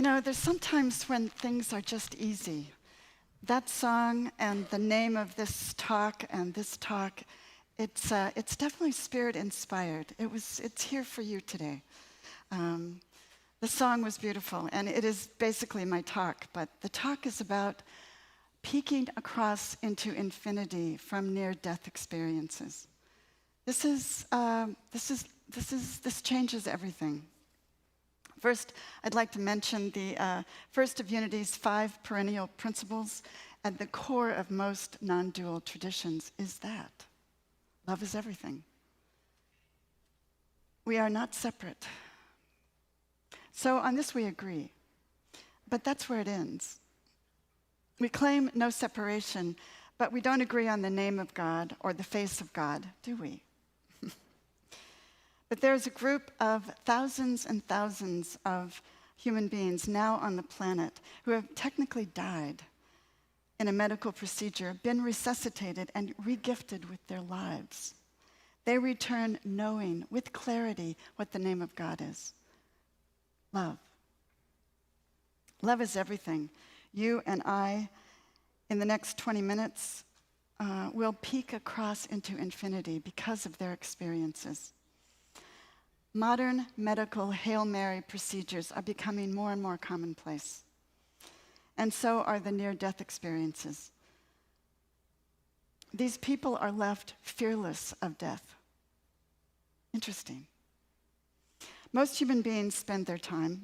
There's sometimes when things are just easy. That song and the name of this talk and this talk, it's definitely spirit inspired. It's here for you today. The song was beautiful, and it is basically my talk, but the talk is about peeking across into infinity from near-death experiences. This changes everything. First, I'd like to mention the First of Unity's 5 perennial principles. At the core of most non-dual traditions is that love is everything. We are not separate. So on this we agree, but that's where it ends. We claim no separation, but we don't agree on the name of God or the face of God, do we? But there's a group of thousands and thousands of human beings now on the planet who have technically died in a medical procedure, been resuscitated and regifted with their lives. They return knowing with clarity what the name of God is. Love. Love is everything. You and I, in the next 20 minutes, will peek across into infinity because of their experiences. Modern medical Hail Mary procedures are becoming more and more commonplace. And so are the near-death experiences. These people are left fearless of death. Interesting. Most human beings spend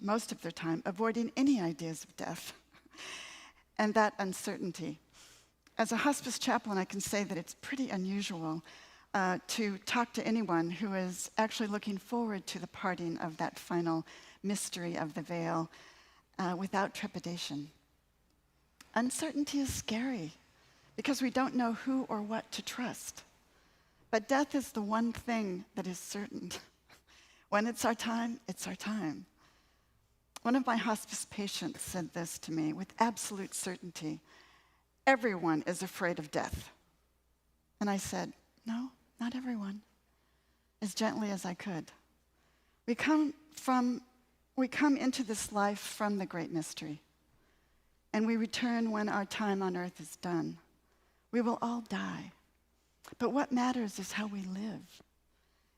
most of their time, avoiding any ideas of death and that uncertainty. As a hospice chaplain, I can say that it's pretty unusual to talk to anyone who is actually looking forward to the parting of that final mystery of the veil without trepidation. Uncertainty is scary because we don't know who or what to trust. But death is the one thing that is certain. When it's our time, it's our time. One of my hospice patients said this to me with absolute certainty: everyone is afraid of death. And I said, no, not everyone, as gently as I could. We come into this life from the great mystery, and we return when our time on earth is done. We will all die, but what matters is how we live.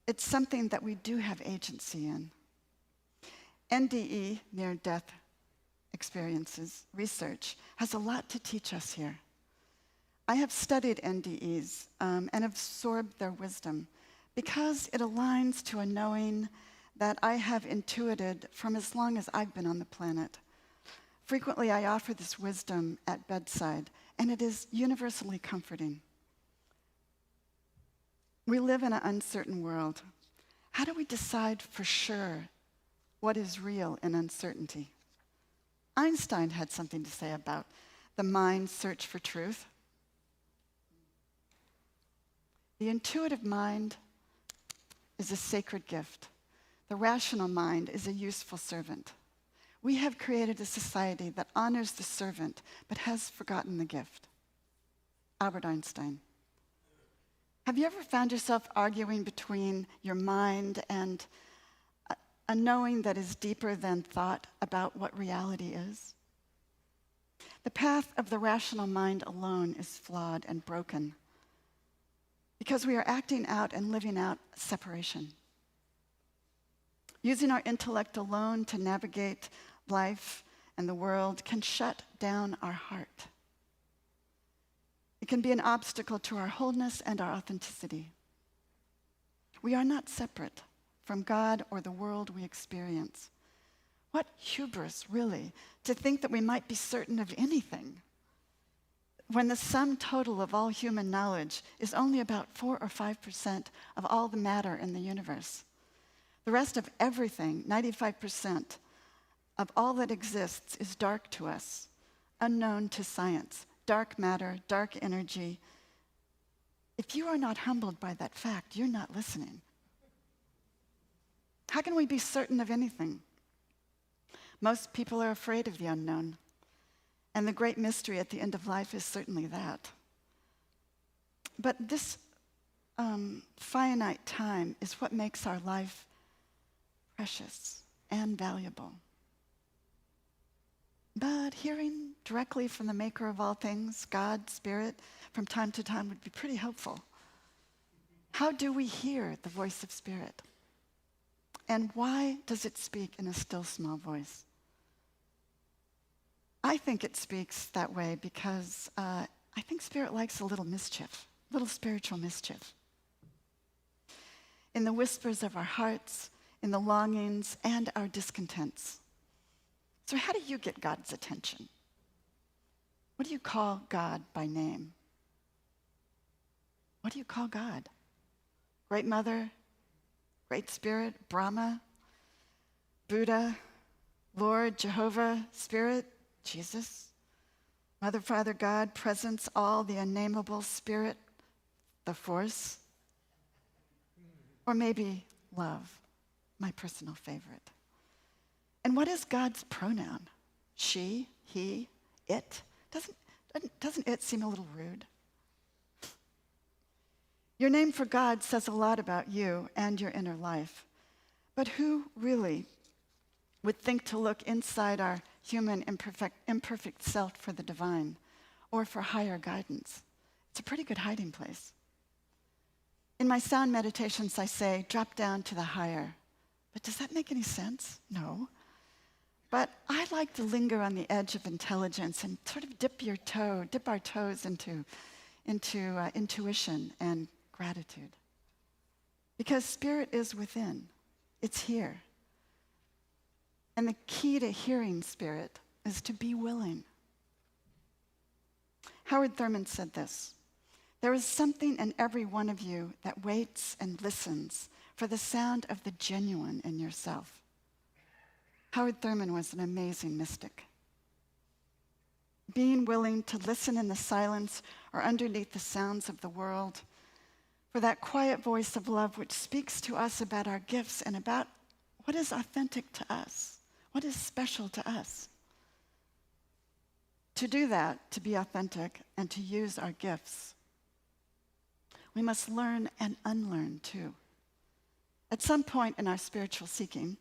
It's something that we do have agency in. NDE, near-death experiences, research, has a lot to teach us here. I have studied NDEs and absorbed their wisdom because it aligns to a knowing that I have intuited from as long as I've been on the planet. Frequently, I offer this wisdom at bedside, and it is universally comforting. We live in an uncertain world. How do we decide for sure what is real in uncertainty? Einstein had something to say about the mind's search for truth. The intuitive mind is a sacred gift. The rational mind is a useful servant. We have created a society that honors the servant but has forgotten the gift. Albert Einstein. Have you ever found yourself arguing between your mind and a knowing that is deeper than thought about what reality is? The path of the rational mind alone is flawed and broken because we are acting out and living out separation. Using our intellect alone to navigate life and the world can shut down our heart. It can be an obstacle to our wholeness and our authenticity. We are not separate from God or the world we experience. What hubris, really, to think that we might be certain of anything, when the sum total of all human knowledge is only about 4 or 5% of all the matter in the universe. The rest of everything, 95% of all that exists, is dark to us, unknown to science, dark matter, dark energy. If you are not humbled by that fact, you're not listening. How can we be certain of anything? Most people are afraid of the unknown. And the great mystery at the end of life is certainly that. But this finite time is what makes our life precious and valuable. But hearing directly from the maker of all things, God, Spirit, from time to time would be pretty helpful. How do we hear the voice of Spirit? And why does it speak in a still small voice? I think it speaks that way because I think Spirit likes a little mischief, a little spiritual mischief. In the whispers of our hearts, in the longings and our discontents. So how do you get God's attention? What do you call God by name? What do you call God? Great Mother, Great Spirit, Brahma, Buddha, Lord, Jehovah, Spirit, Jesus, Mother, Father, God, Presence, all, the unnameable, Spirit, the Force, or maybe love, my personal favorite. And what is God's pronoun? She, he, it? Doesn't it seem a little rude? Your name for God says a lot about you and your inner life. But who really would think to look inside our human imperfect self for the divine or for higher guidance? It's a pretty good hiding place. In my sound meditations, I say, drop down to the higher. But does that make any sense? No. But I like to linger on the edge of intelligence and sort of dip our toes into intuition and gratitude. Because Spirit is within. It's here. And the key to hearing Spirit is to be willing. Howard Thurman said this: there is something in every one of you that waits and listens for the sound of the genuine in yourself. Howard Thurman was an amazing mystic. Being willing to listen in the silence or underneath the sounds of the world, for that quiet voice of love which speaks to us about our gifts and about what is authentic to us, what is special to us. To do that, to be authentic, and to use our gifts, we must learn and unlearn too. At some point in our spiritual seeking,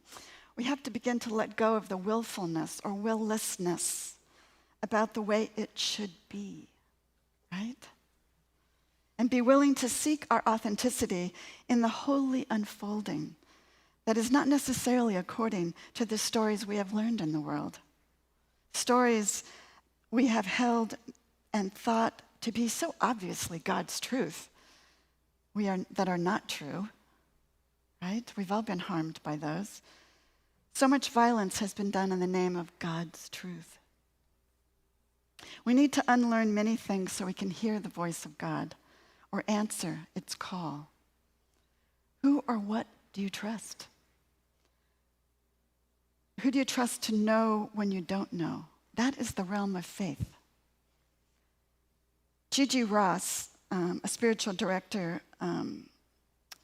we have to begin to let go of the willfulness or willlessness about the way it should be, right? And be willing to seek our authenticity in the holy unfolding that is not necessarily according to the stories we have learned in the world. Stories we have held and thought to be so obviously God's truth that are not true, right? We've all been harmed by those. So much violence has been done in the name of God's truth. We need to unlearn many things so we can hear the voice of God or answer its call. Who or what do you trust? Who do you trust to know when you don't know? That is the realm of faith. G.G. Ross, a spiritual director,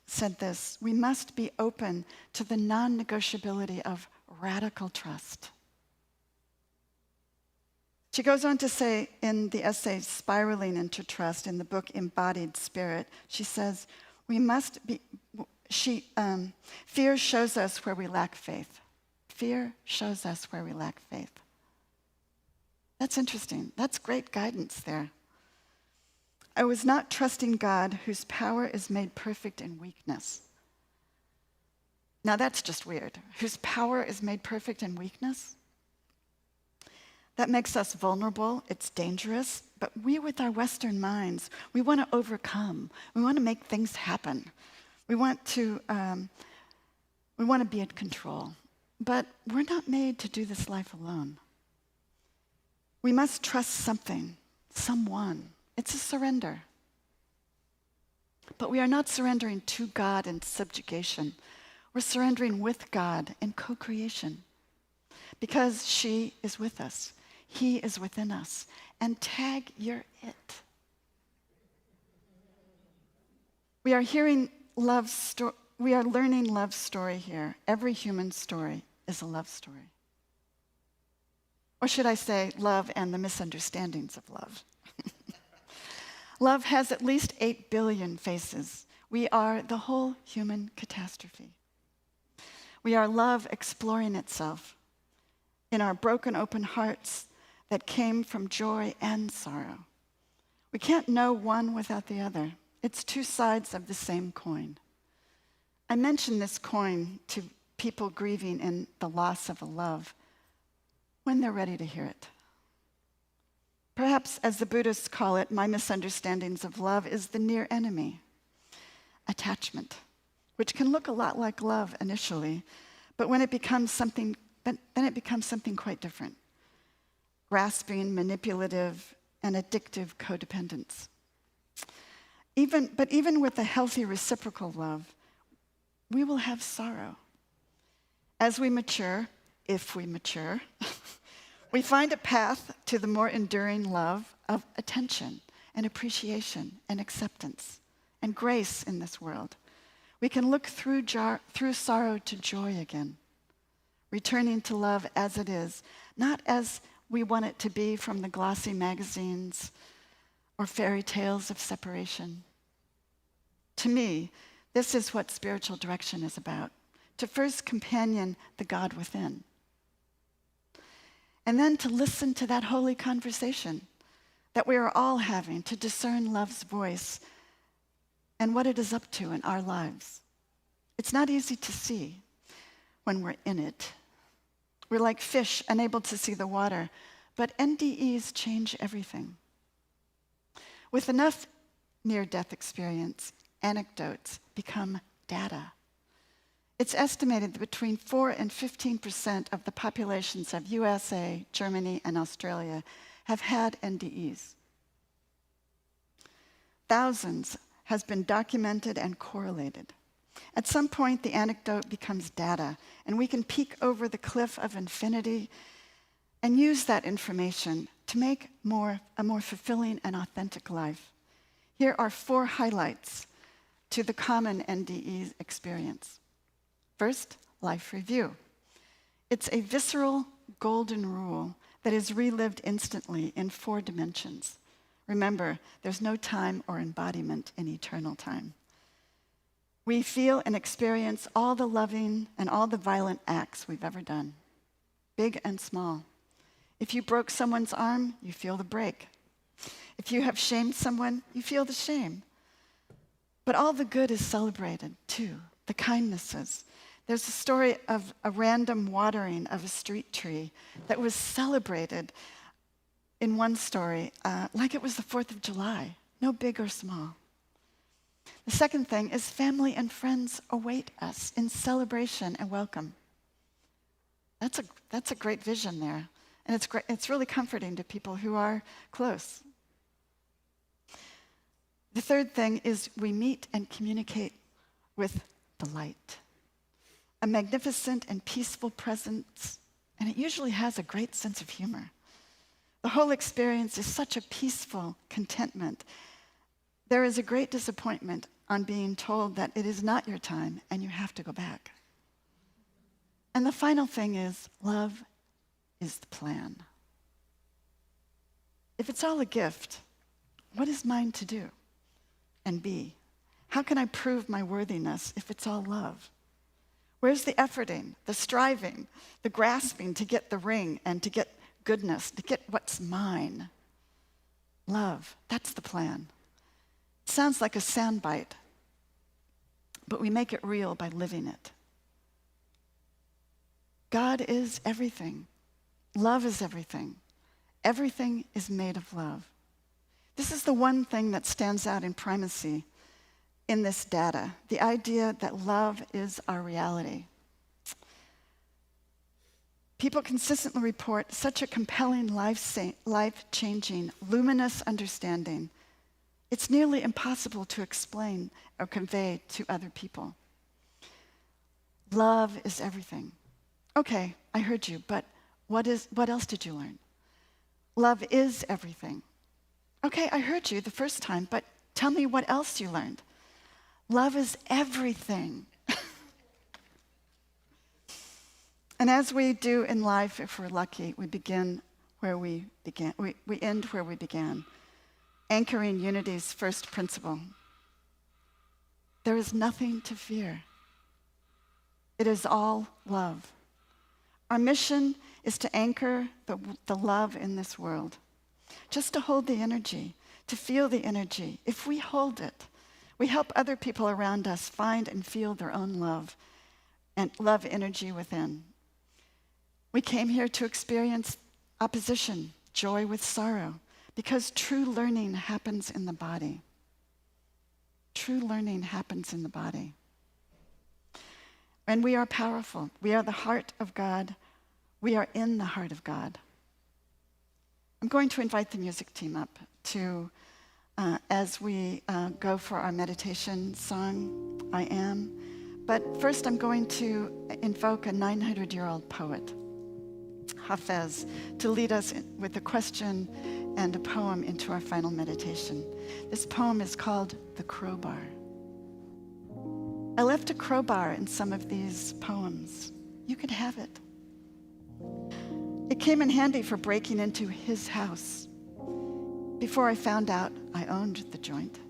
said this: we must be open to the non-negotiability of radical trust. She goes on to say in the essay Spiraling into Trust, in the book Embodied Spirit, she says, fear shows us where we lack faith. Fear shows us where we lack faith. That's interesting. That's great guidance there. I was not trusting God, whose power is made perfect in weakness. Now that's just weird. Whose power is made perfect in weakness? That makes us vulnerable. It's dangerous. But we, with our Western minds, we want to overcome. We want to make things happen. We want to be in control. But we're not made to do this life alone. We must trust something, someone. It's a surrender. But we are not surrendering to God in subjugation. We're surrendering with God in co-creation. Because she is with us. He is within us. And tag, you're it. We are learning love's story here. Every human story is a love story. Or should I say, love and the misunderstandings of love. Love has at least 8 billion faces. We are the whole human catastrophe. We are love exploring itself. in our broken open hearts that came from joy and sorrow. We can't know one without the other. It's two sides of the same coin. I mention this coin to people grieving in the loss of a love when they're ready to hear it. Perhaps, as the Buddhists call it, my misunderstandings of love is the near enemy, attachment, which can look a lot like love initially, but when it becomes something, then it becomes something quite different. Grasping, manipulative, and addictive codependence. But even with a healthy reciprocal love, we will have sorrow. As we mature, if we mature, we find a path to the more enduring love of attention and appreciation and acceptance and grace in this world. We can look through sorrow to joy again, returning to love as it is, not as we want it to be from the glossy magazines or fairy tales of separation. To me, this is what spiritual direction is about, to first companion the God within, and then to listen to that holy conversation that we are all having to discern love's voice and what it is up to in our lives. It's not easy to see when we're in it. We're like fish unable to see the water, but NDEs change everything. With enough near-death experience, anecdotes become data. It's estimated that between 4 and 15% of the populations of USA, Germany, and Australia have had NDEs. Thousands has been documented and correlated. At some point, the anecdote becomes data, and we can peek over the cliff of infinity and use that information to make a more fulfilling and authentic life. Here are 4 highlights to the common NDE experience. First, life review. It's a visceral golden rule that is relived instantly in 4 dimensions. Remember, there's no time or embodiment in eternal time. We feel and experience all the loving and all the violent acts we've ever done, big and small. If you broke someone's arm, you feel the break. If you have shamed someone, you feel the shame. But all the good is celebrated, too, the kindnesses. There's a story of a random watering of a street tree that was celebrated in one story like it was the 4th of July, no big or small. The second thing is family and friends await us in celebration and welcome. That's a great vision there, and it's really comforting to people who are close. The third thing is we meet and communicate with delight. A magnificent and peaceful presence, and it usually has a great sense of humor. The whole experience is such a peaceful contentment. There is a great disappointment on being told that it is not your time and you have to go back. And the final thing is love is the plan. If it's all a gift, what is mine to do and be? How can I prove my worthiness if it's all love? Where's the efforting, the striving, the grasping to get the ring and to get goodness, to get what's mine? Love, that's the plan. It sounds like a soundbite, but we make it real by living it. God is everything. Love is everything. Everything is made of love. This is the one thing that stands out in primacy in this data, the idea that love is our reality. People consistently report such a compelling, life-changing, luminous understanding. It's nearly impossible to explain or convey to other people. Love is everything. Okay, I heard you, but what else did you learn? Love is everything. Okay, I heard you the first time, but tell me what else you learned. Love is everything. And as we do in life, if we're lucky, we begin where we began. We end where we began, anchoring unity's first principle. There is nothing to fear. It is all love. Our mission is to anchor the love in this world, just to hold the energy, to feel the energy. If we hold it, we help other people around us find and feel their own love and love energy within. We came here to experience opposition, joy with sorrow, because true learning happens in the body. True learning happens in the body. And we are powerful. We are the heart of God. We are in the heart of God. I'm going to invite the music team up to, as we go for our meditation song, I Am. But first I'm going to invoke a 900-year-old poet, Hafez, to lead us with a question and a poem into our final meditation. This poem is called The Crowbar. I left a crowbar in some of these poems. You could have it. It came in handy for breaking into his house. Before I found out I owned the joint.